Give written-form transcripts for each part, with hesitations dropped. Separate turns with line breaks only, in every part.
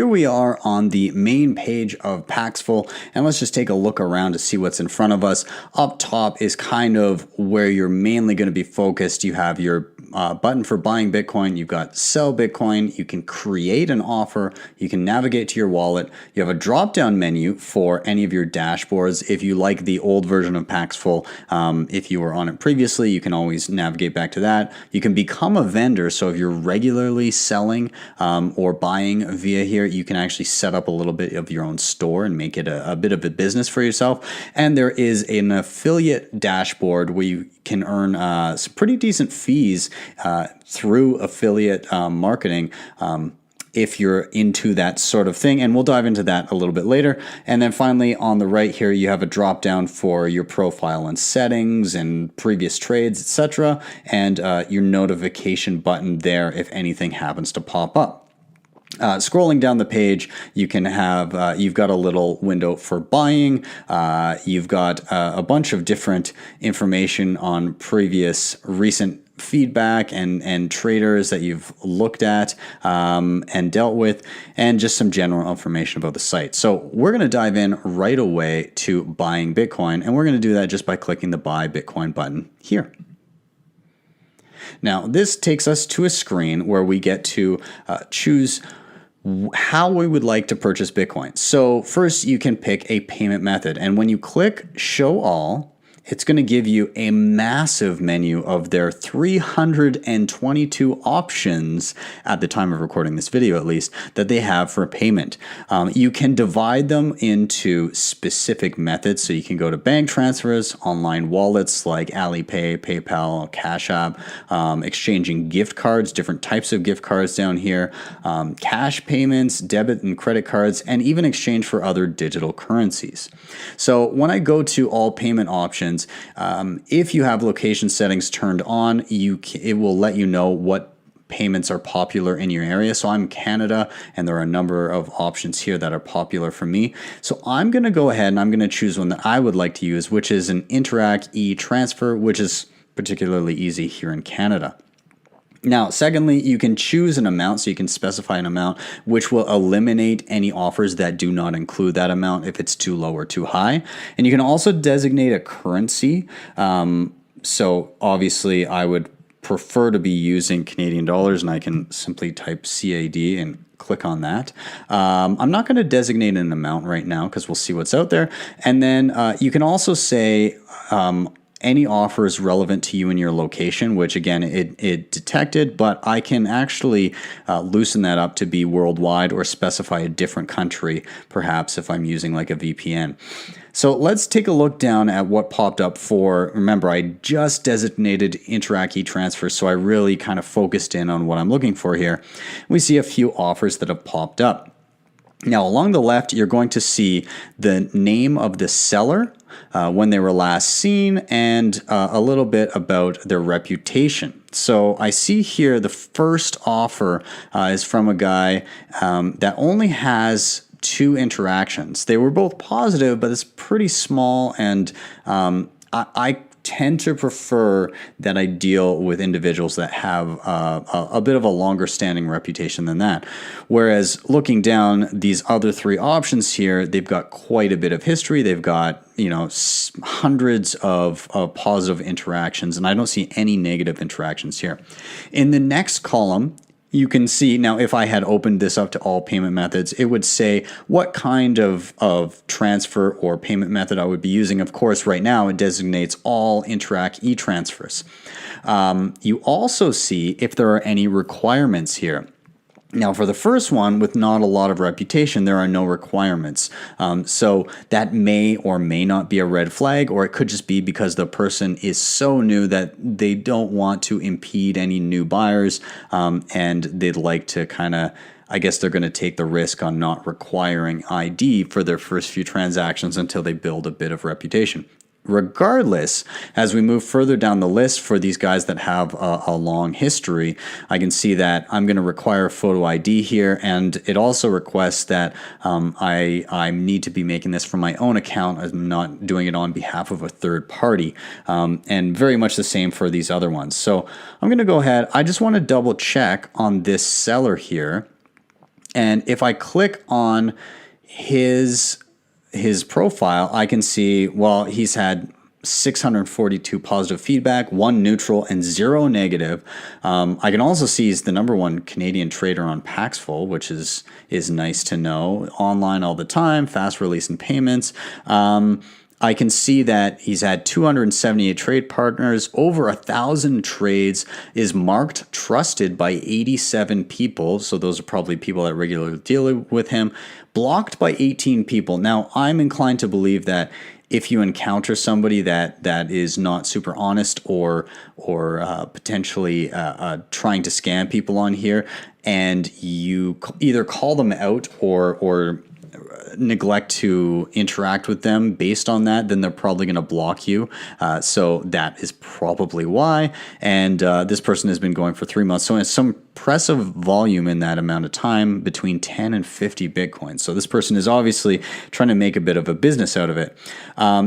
Here we are on the main page of Paxful, and let's just take a look around to see what's in front of us. Up top is kind of where you're mainly going to be focused. You have your button for buying Bitcoin, you've got sell Bitcoin, you can create an offer, you can navigate to your wallet, you have a drop-down menu for any of your dashboards. If you like the old version of Paxful, if you were on it previously, you can always navigate back to that. You can become a vendor, so if you're regularly selling or buying via here, you can actually set up a little bit of your own store and make it a bit of a business for yourself. And there is an affiliate dashboard where you can earn some pretty decent fees through affiliate marketing if you're into that sort of thing, and we'll dive into that a little bit later. And then finally on the right here, you have a drop down for your profile and settings and previous trades, etc., and your notification button there if anything happens to pop up. Scrolling down the page, you can have, you've got a little window for buying. You've got a bunch of different information on previous recent feedback and traders that you've looked at and dealt with, and just some general information about the site. So we're going to dive in right away to buying Bitcoin, and we're going to do that just by clicking the Buy Bitcoin button here. Now, this takes us to a screen where we get to choose how we would like to purchase Bitcoin. So first you can pick a payment method, and when you click Show All, it's going to give you a massive menu of their 322 options at the time of recording this video, at least, that they have for payment. You can divide them into specific methods. So you can go to bank transfers, online wallets like Alipay, PayPal, Cash App, exchanging gift cards, different types of gift cards down here, cash payments, debit and credit cards, and even exchange for other digital currencies. So when I go to all payment options, if you have location settings turned on, it will let you know what payments are popular in your area. So I'm Canada, and there are a number of options here that are popular for me. So I'm going to go ahead and I'm going to choose one that I would like to use, which is an Interac e-transfer, which is particularly easy here in Canada. Now, secondly, you can choose an amount, so you can specify an amount, which will eliminate any offers that do not include that amount if it's too low or too high. And you can also designate a currency. So obviously, I would prefer to be using Canadian dollars, and I can simply type CAD and click on that. I'm not going to designate an amount right now because we'll see what's out there. And then you can also say any offers relevant to you in your location, which again, it detected, but I can actually loosen that up to be worldwide or specify a different country, perhaps if I'm using like a VPN. So let's take a look down at what popped up for, remember, I just designated Interac e-transfer, so I really kind of focused in on what I'm looking for here. We see a few offers that have popped up. Now, along the left, you're going to see the name of the seller, when they were last seen, and a little bit about their reputation. So I see here the first offer is from a guy that only has 2 interactions. They were both positive, but it's pretty small, and I tend to prefer that I deal with individuals that have a bit of a longer standing reputation than that. Whereas looking down these other 3 options here, they've got quite a bit of history. They've got, hundreds of positive interactions, and I don't see any negative interactions here. In the next column, you can see, now if I had opened this up to all payment methods, it would say what kind of transfer or payment method I would be using. Of course, right now it designates all Interac e-transfers. You also see if there are any requirements here. Now, for the first one, with not a lot of reputation, there are no requirements. So that may or may not be a red flag, or it could just be because the person is so new that they don't want to impede any new buyers, and they'd like to kind of, I guess they're going to take the risk on not requiring ID for their first few transactions until they build a bit of reputation. Regardless, as we move further down the list for these guys that have a long history, I can see that I'm going to require a photo ID here, and it also requests that I need to be making this from my own account. I'm not doing it on behalf of a third party, and very much the same for these other ones. So I'm going to go ahead. I just want to double check on this seller here. And if I click on his profile, I can see, well, he's had 642 positive feedback, 1 neutral, and 0 negative. I can also see he's the #1 Canadian trader on Paxful, which is nice to know. Online all the time, fast release and payments. I can see that he's had 278 trade partners, over 1,000 trades, is marked trusted by 87 people. So those are probably people that regularly deal with him. Blocked by 18 people. Now, I'm inclined to believe that if you encounter somebody that is not super honest or potentially trying to scam people on here, and you either call them out or neglect to interact with them based on that, then they're probably going to block you. So that is probably why. And this person has been going for 3 months. So it's some impressive volume in that amount of time, between 10 and 50 Bitcoins. So this person is obviously trying to make a bit of a business out of it.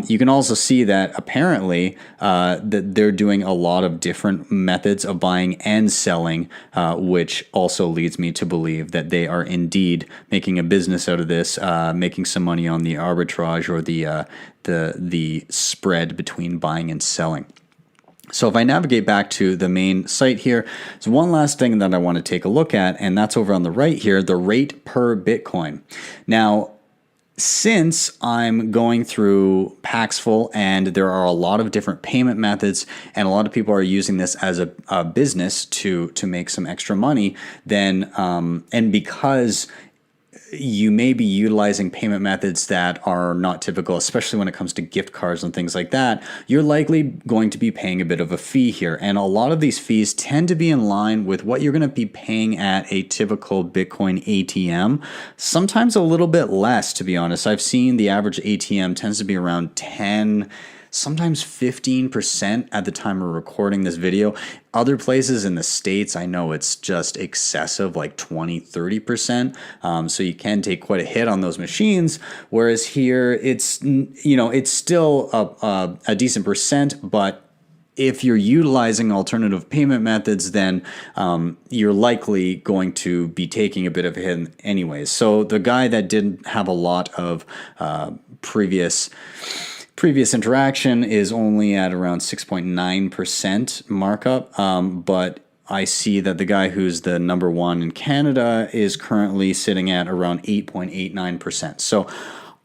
You can also see that apparently that they're doing a lot of different methods of buying and selling, which also leads me to believe that they are indeed making a business out of this, making some money on the arbitrage or the spread between buying and selling. So if I navigate back to the main site here, there's one last thing that I want to take a look at, and that's over on the right here, the rate per Bitcoin. Now, since I'm going through Paxful and there are a lot of different payment methods and a lot of people are using this as a business to make some extra money, then and because you may be utilizing payment methods that are not typical, especially when it comes to gift cards and things like that, you're likely going to be paying a bit of a fee here. And a lot of these fees tend to be in line with what you're going to be paying at a typical Bitcoin ATM. Sometimes a little bit less, to be honest. I've seen the average ATM tends to be around 10, sometimes 15% at the time of recording this video. Other places in the States, I know it's just excessive, like 20, 30%. So you can take quite a hit on those machines. Whereas here, it's, it's still a decent percent, but if you're utilizing alternative payment methods, then you're likely going to be taking a bit of a hit anyways. So the guy that didn't have a lot of previous interaction is only at around 6.9% markup, but I see that the guy who's the #1 in Canada is currently sitting at around 8.89%. So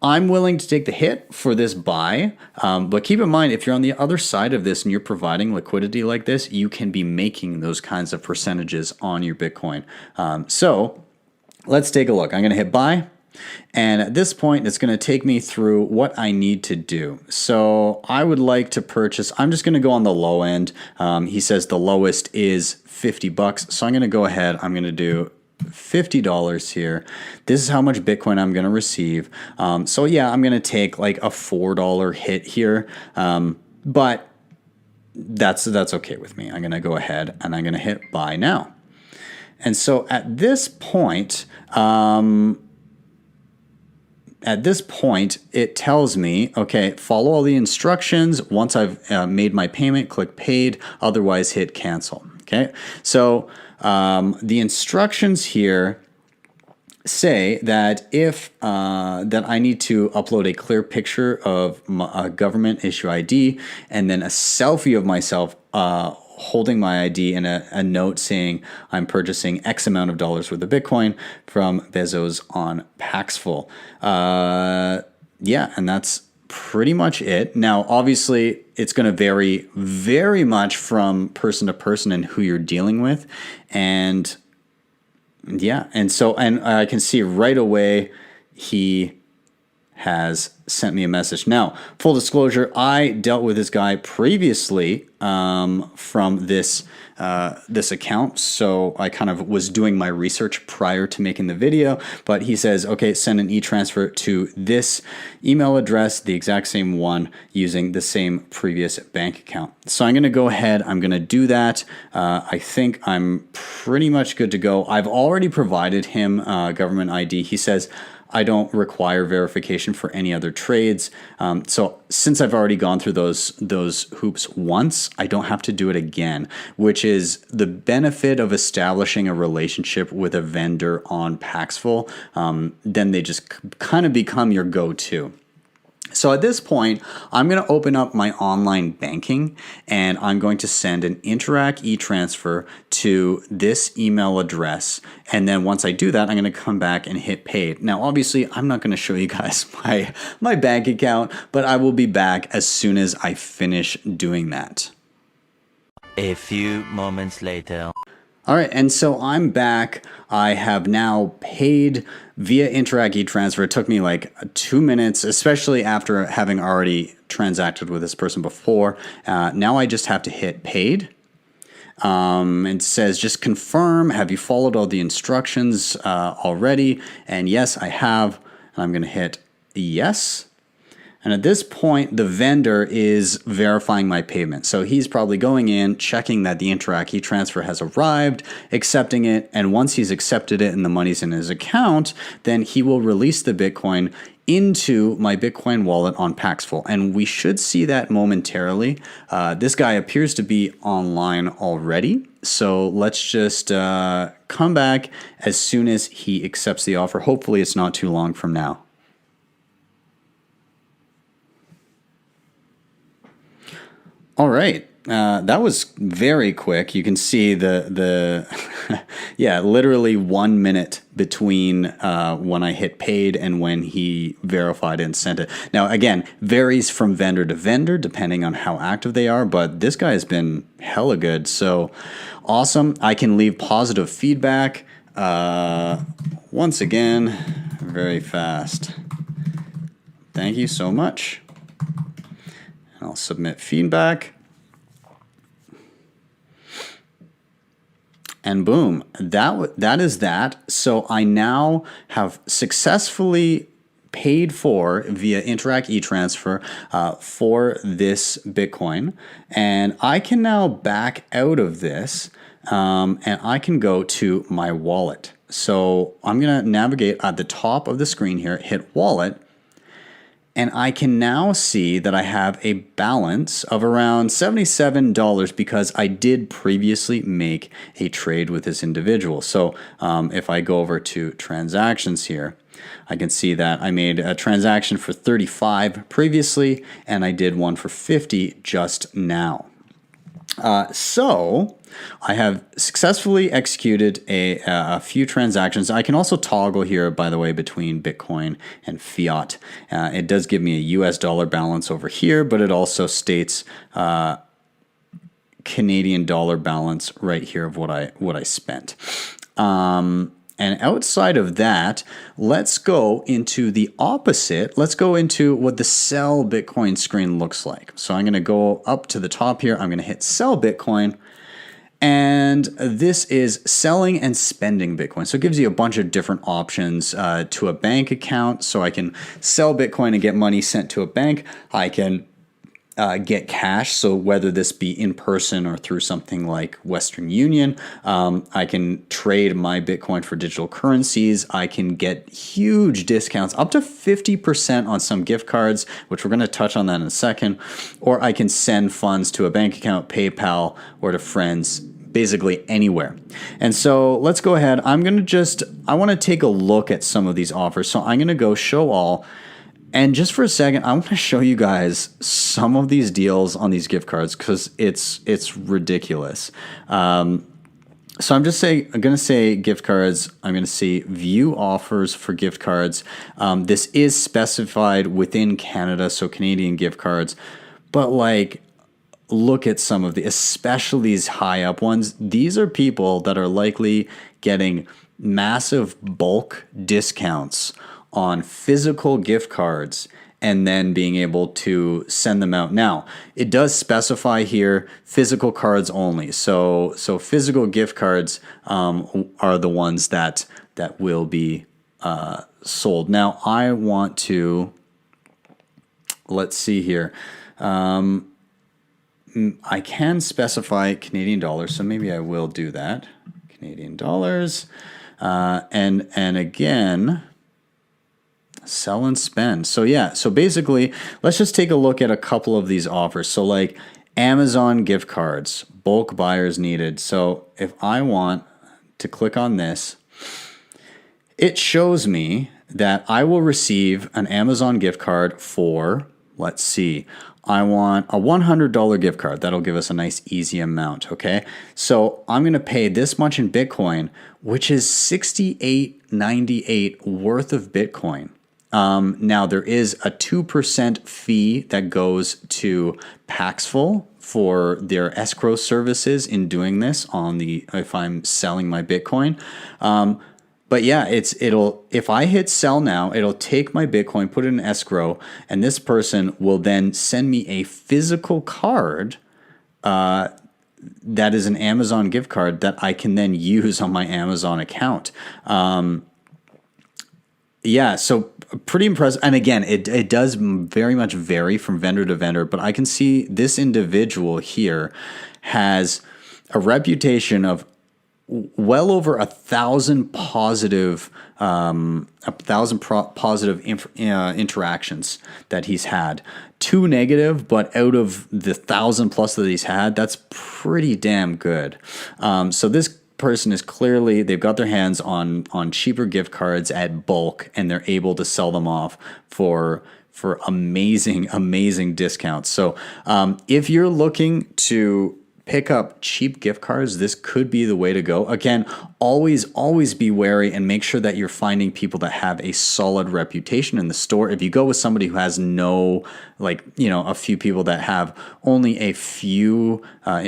I'm willing to take the hit for this buy, but keep in mind, if you're on the other side of this and you're providing liquidity like this, you can be making those kinds of percentages on your Bitcoin. So let's take a look. I'm going to hit buy. And at this point, it's going to take me through what I need to do. So I would like to purchase, I'm just going to go on the low end. He says the lowest is $50. So I'm going to go ahead. I'm going to do $50 here. This is how much Bitcoin I'm going to receive. So yeah, I'm going to take like a $4 hit here. But that's okay with me. I'm going to go ahead and I'm going to hit buy now. And so at this point, it tells me, okay, follow all the instructions. Once I've made my payment, click paid, otherwise hit cancel. Okay, so the instructions here say that if that I need to upload a clear picture of a government issue ID and then a selfie of myself holding my ID and a note saying I'm purchasing X amount of dollars worth of Bitcoin from Bezos on Paxful. Yeah, and that's pretty much it. Now, obviously, it's going to vary very much from person to person and who you're dealing with. And yeah, and I can see right away he has sent me a message. Now, full disclosure, I dealt with this guy previously from this account, so I kind of was doing my research prior to making the video, but he says, okay, send an e-transfer to this email address, the exact same one, using the same previous bank account. So I'm going to go ahead, I'm going to do that. I think I'm pretty much good to go. I've already provided him government ID. He says, I don't require verification for any other trades. So since I've already gone through those hoops once, I don't have to do it again, which is the benefit of establishing a relationship with a vendor on Paxful. Then they just kind of become your go-to. So at this point, I'm going to open up my online banking and I'm going to send an Interac e-transfer to this email address. And then once I do that, I'm going to come back and hit paid. Now, obviously, I'm not going to show you guys my bank account, but I will be back as soon as I finish doing that.
A few moments later.
All right, and so I'm back. I have now paid via Interac e-transfer. It took me like 2 minutes, especially after having already transacted with this person before. Now I just have to hit paid. It says just confirm, have you followed all the instructions already? And yes, I have. And I'm going to hit yes. And at this point, the vendor is verifying my payment. So he's probably going in, checking that the Interac e-transfer has arrived, accepting it, and once he's accepted it and the money's in his account, then he will release the Bitcoin into my Bitcoin wallet on Paxful. And we should see that momentarily. This guy appears to be online already. So let's just come back as soon as he accepts the offer. Hopefully it's not too long from now. All right, that was very quick. You can see the yeah, literally 1 minute between when I hit paid and when he verified and sent it. Now, again, varies from vendor to vendor depending on how active they are, but this guy has been hella good. So awesome. I can leave positive feedback. Once again, very fast. Thank you so much. I'll submit feedback. And boom, that is that. So I now have successfully paid for via Interac e-transfer for this Bitcoin. And I can now back out of this and I can go to my wallet. So I'm going to navigate at the top of the screen here, hit wallet. And I can now see that I have a balance of around $77 because I did previously make a trade with this individual. So if I go over to transactions here, I can see that I made a transaction for 35 previously, and I did one for 50 just now. So I have successfully executed a few transactions. I can also toggle here, by the way, between Bitcoin and fiat. It does give me a US dollar balance over here, but it also states Canadian dollar balance right here of what I spent. And outside of that, let's go into the opposite. Let's go into what the sell Bitcoin screen looks like. So I'm going to go up to the top here. I'm going to hit sell Bitcoin. And this is selling and spending Bitcoin. So it gives you a bunch of different options to a bank account. So I can sell Bitcoin and get money sent to a bank. I can get cash, so whether this be in person or through something like Western Union. I can trade my Bitcoin for digital currencies. I can get huge discounts, up to 50% on some gift cards, which we're going to touch on that in a second. Or I can send funds to a bank account, PayPal, or to friends, basically anywhere. And so let's go ahead. I want to take a look at some of these offers. So I'm going to go show all. And just for a second, I want to show you guys some of these deals on these gift cards because it's ridiculous. So I'm going to say gift cards. I'm going to see view offers for gift cards. This is specified within Canada, so Canadian gift cards. But like, look at some of the, especially these high up ones. These are people that are likely getting massive bulk discounts on physical gift cards and then being able to send them out. Now, it does specify here physical cards only. So physical gift cards are the ones that will be sold. Now, I want to, let's see here. I can specify Canadian dollars, so maybe I will do that. Canadian dollars. And again, Sell and spend. So yeah, so basically, let's just take a look at a couple of these offers. So like Amazon gift cards, bulk buyers needed. So if I want to click on this, it shows me that I will receive an Amazon gift card for, let's see, I want a $100 gift card. That'll give us a nice easy amount, okay? So I'm going to pay this much in Bitcoin, which is $68.98 worth of Bitcoin. Now, there is a 2% fee that goes to Paxful for their escrow services in doing this if I'm selling my Bitcoin. But yeah, if I hit sell now, it'll take my Bitcoin, put it in escrow, and this person will then send me a physical card that is an Amazon gift card that I can then use on my Amazon account. Yeah, so pretty impressive. And again, it does very much vary from vendor to vendor, but I can see this individual here has a reputation of well over 1,000 positive, interactions that he's had. 2 negative, but out of the 1,000 plus that he's had, that's pretty damn good. So this person is clearly, they've got their hands on cheaper gift cards at bulk, and they're able to sell them off for amazing discounts. So if you're looking to pick up cheap gift cards, this could be the way to go. Again, always be wary and make sure that you're finding people that have a solid reputation in the store. If you go with somebody who has a few people that have only a few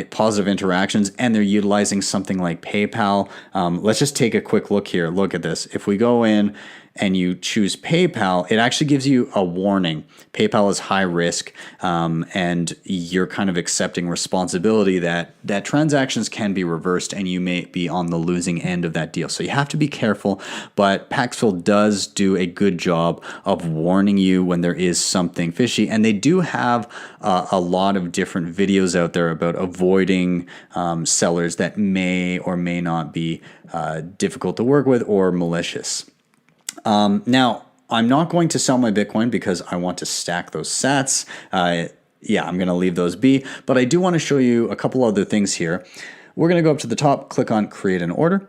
positive interactions and they're utilizing something like PayPal, let's just take a quick look here. Look at this. If we go in and you choose PayPal, it actually gives you a warning. PayPal is high risk, and you're kind of accepting responsibility that transactions can be reversed and you may be on the losing end of that deal. So you have to be careful, but Paxful does do a good job of warning you when there is something fishy. And they do have a lot of different videos out there about avoiding sellers that may or may not be difficult to work with or malicious. Now, I'm not going to sell my Bitcoin because I want to stack those sats. I'm going to leave those be, but I do want to show you a couple other things here. We're going to go up to the top, click on create an order.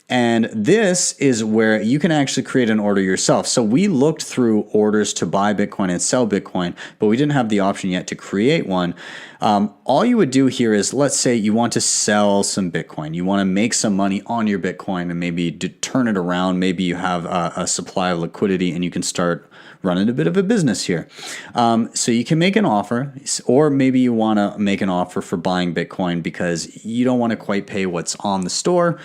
And this is where you can actually create an order yourself. So we looked through orders to buy Bitcoin and sell Bitcoin, but we didn't have the option yet to create one. All you would do here is, let's say you want to sell some Bitcoin. You want to make some money on your Bitcoin and maybe turn it around. Maybe you have a supply of liquidity and you can start running a bit of a business here. So you can make an offer, or maybe you want to make an offer for buying Bitcoin because you don't want to quite pay what's on the store,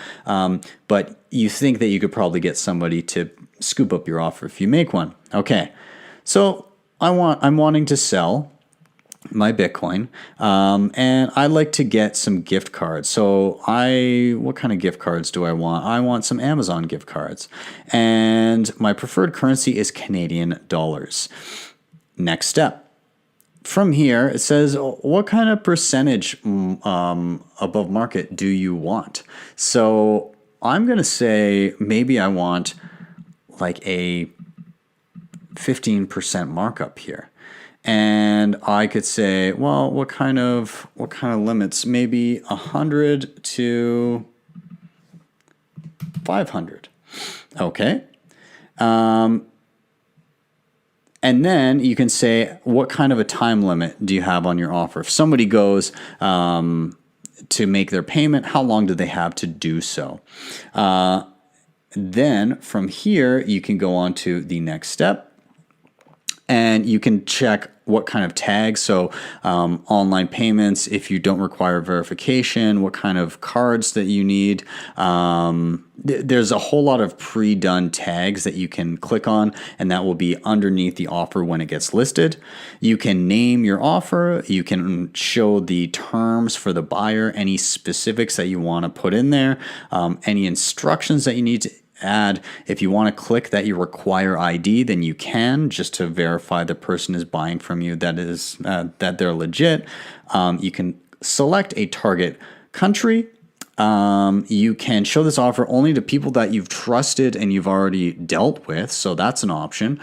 but you think that you could probably get somebody to scoop up your offer if you make one. Okay, so I'm wanting to sell my Bitcoin, and I'd like to get some gift cards. So what kind of gift cards do I want? I want some Amazon gift cards, and my preferred currency is Canadian dollars. Next step. From here, it says, what kind of percentage above market do you want? So I'm going to say maybe I want like a 15% markup here. And I could say, well, what kind of limits? Maybe 100 to 500. Okay. And then you can say, what kind of a time limit do you have on your offer? If somebody goes to make their payment, how long do they have to do so? Then from here, you can go on to the next step. And you can check what kind of tags, so online payments, if you don't require verification, what kind of cards that you need. There's a whole lot of pre-done tags that you can click on, and that will be underneath the offer when it gets listed. You can name your offer. You can show the terms for the buyer, any specifics that you want to put in there, any instructions that you need to add. If you want to click that you require ID, then you can, just to verify the person is buying from you, that they're legit. You can select a target country. You can show this offer only to people that you've trusted and you've already dealt with. So that's an option.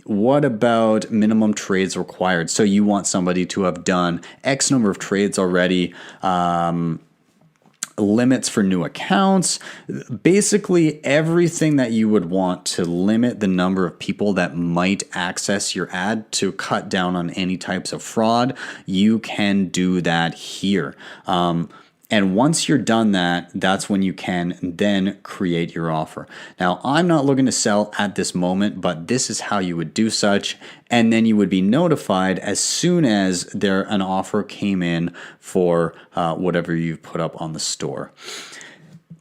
What about minimum trades required? So you want somebody to have done X number of trades already. Limits for new accounts, basically everything that you would want to limit the number of people that might access your ad to cut down on any types of fraud. You can do that here. And once you're done that, that's when you can then create your offer. Now, I'm not looking to sell at this moment, but this is how you would do such. And then you would be notified as soon as an offer came in for whatever you've put up on the store.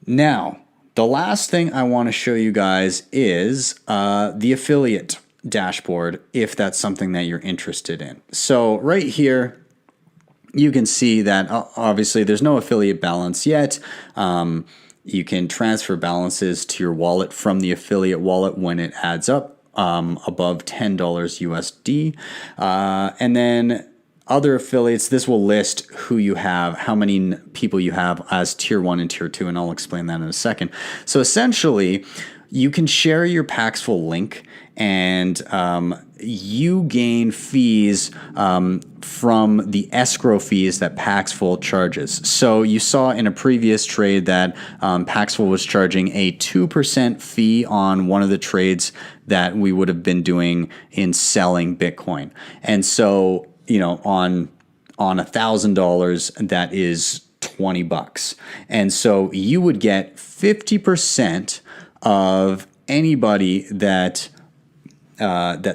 Now, the last thing I want to show you guys is the affiliate dashboard, if that's something that you're interested in. So right here, you can see that obviously there's no affiliate balance yet. You can transfer balances to your wallet from the affiliate wallet when it adds up above $10 USD. And then other affiliates, this will list who you have, how many people you have as tier 1 and tier 2, and I'll explain that in a second. So essentially, you can share your Paxful link and you gain fees from the escrow fees that Paxful charges. So you saw in a previous trade that Paxful was charging a 2% fee on one of the trades that we would have been doing in selling Bitcoin. And so, you know, on $1,000, that is $20. And so you would get 50% of anybody that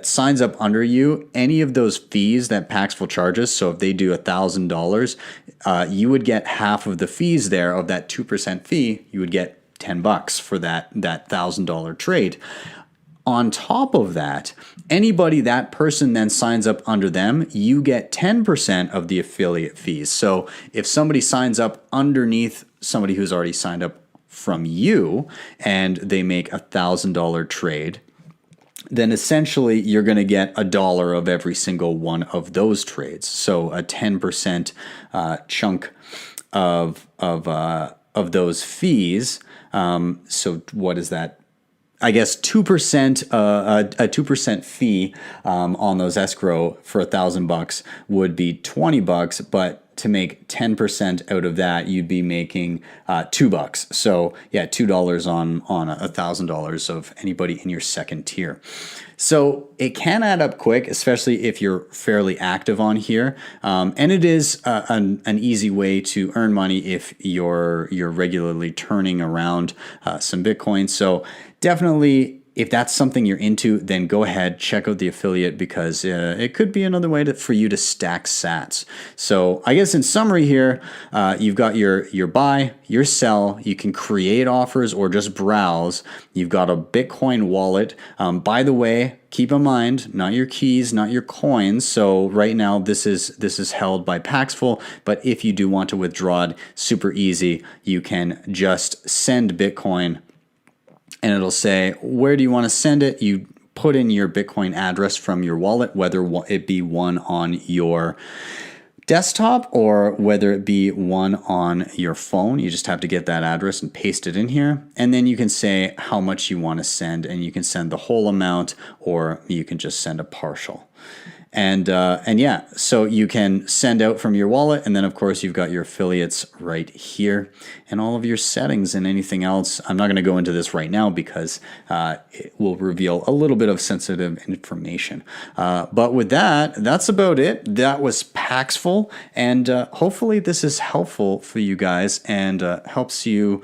signs up under you, any of those fees that Paxful charges. So if they do $1,000, you would get half of the fees there of that 2% fee. You would get $10 for that $1,000 trade. On top of that, that person then signs up under them, you get 10% of the affiliate fees. So if somebody signs up underneath somebody who's already signed up from you and they make $1,000 trade, then essentially you're going to get $1 of every single one of those trades. So a 10% chunk of those fees. So what is that? I guess 2%, a 2% fee on those escrow for $1,000 would be $20, but to make 10% out of that, you'd be making $2. So yeah, $2 on $1,000 of anybody in your second tier. So it can add up quick, especially if you're fairly active on here. And it is an easy way to earn money if you're regularly turning around some Bitcoin. So definitely, if that's something you're into, then go ahead, check out the affiliate, because it could be another way for you to stack sats. So I guess in summary here, you've got your buy, your sell, you can create offers or just browse. You've got a Bitcoin wallet. By the way, keep in mind, not your keys, not your coins. So right now this is held by Paxful, but if you do want to withdraw it, super easy. You can just send Bitcoin, and it'll say, where do you want to send it? You put in your Bitcoin address from your wallet, whether it be one on your desktop or whether it be one on your phone. You just have to get that address and paste it in here. And then you can say how much you want to send, and you can send the whole amount, or you can just send a partial. And yeah, so you can send out from your wallet, and then of course you've got your affiliates right here and all of your settings and anything else. I'm not going to go into this right now because it will reveal a little bit of sensitive information. But with that, that's about it. That was Paxful, and hopefully this is helpful for you guys and helps you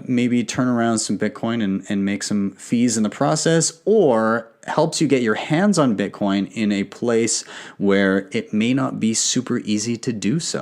maybe turn around some Bitcoin and make some fees in the process, or helps you get your hands on Bitcoin in a place where it may not be super easy to do so.